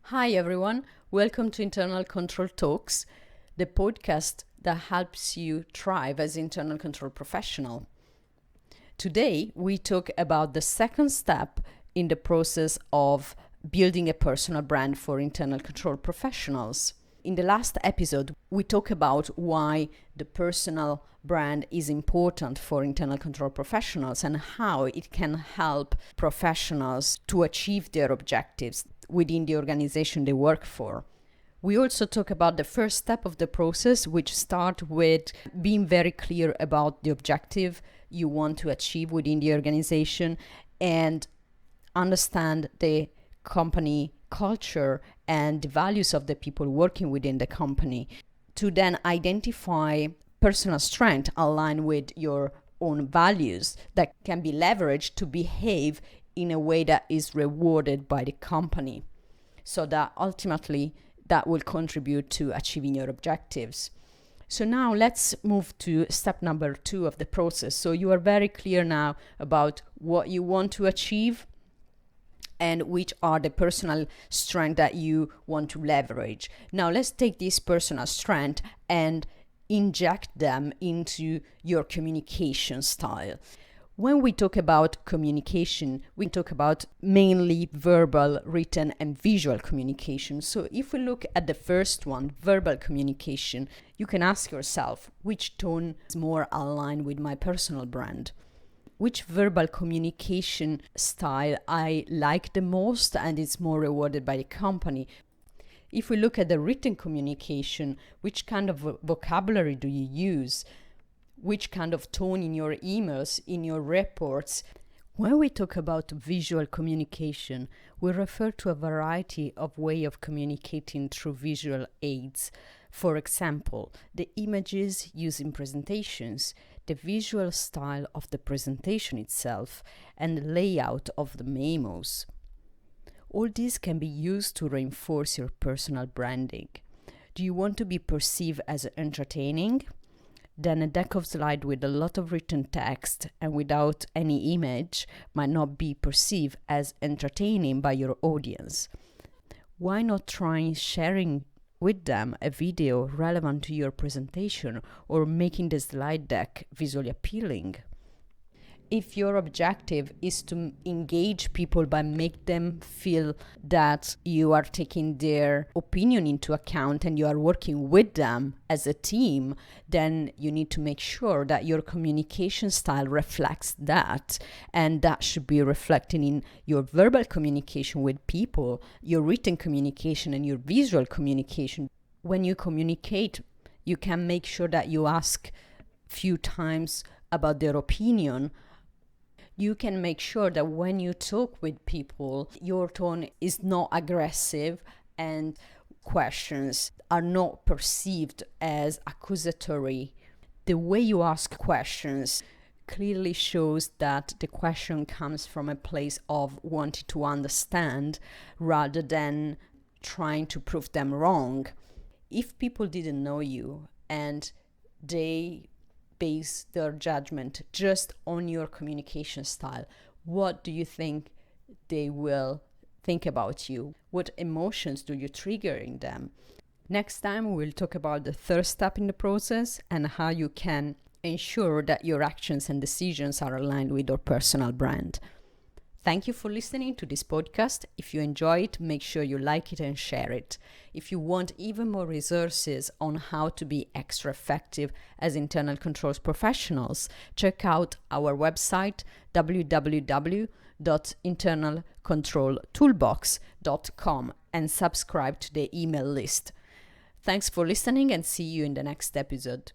Hi everyone, welcome to Internal Control Talks, the podcast that helps you thrive as internal control professional. Today we talk about the second step in the process of building a personal brand for internal control professionals. In the last episode, we talk about why the personal brand is important for internal control professionals and how it can help professionals to achieve their objectives within the organization they work for. We also talk about the first step of the process, which starts with being very clear about the objective you want to achieve within the organization and understand the company culture and the values of the people working within the company, to then identify personal strength aligned with your own values that can be leveraged to behave in a way that is rewarded by the company, so that ultimately that will contribute to achieving your objectives. So now let's move to step number 2 of the process. So you are very clear now about what you want to achieve and which are the personal strengths that you want to leverage. Now let's take this personal strength and inject them into your communication style. When we talk about communication, we talk about mainly verbal, written, and visual communication. So if we look at the first one, verbal communication, you can ask yourself, which tone is more aligned with my personal brand? Which verbal communication style I like the most and is more rewarded by the company? If we look at the written communication, which kind of vocabulary do you use? Which kind of tone in your emails, in your reports? When we talk about visual communication, we refer to a variety of ways of communicating through visual aids. For example, the images used in presentations, the visual style of the presentation itself, and the layout of the memos. All these can be used to reinforce your personal branding. Do you want to be perceived as entertaining? Then a deck of slides with a lot of written text and without any image might not be perceived as entertaining by your audience. Why not try sharing with them a video relevant to your presentation or making the slide deck visually appealing? If your objective is to engage people by make them feel that you are taking their opinion into account and you are working with them as a team, then you need to make sure that your communication style reflects that, and that should be reflected in your verbal communication with people, your written communication, and your visual communication. When you communicate, you can make sure that you ask few times about their opinion. You can make sure that when you talk with people, your tone is not aggressive and questions are not perceived as accusatory. The way you ask questions clearly shows that the question comes from a place of wanting to understand rather than trying to prove them wrong. If people didn't know you and they base their judgment just on your communication style, what do you think they will think about you? What emotions do you trigger in them? Next time we'll talk about the third step in the process and how you can ensure that your actions and decisions are aligned with your personal brand. Thank you for listening to this podcast. If you enjoy it, make sure you like it and share it. If you want even more resources on how to be extra effective as internal controls professionals, check out our website www.internalcontroltoolbox.com and subscribe to the email list. Thanks for listening and see you in the next episode.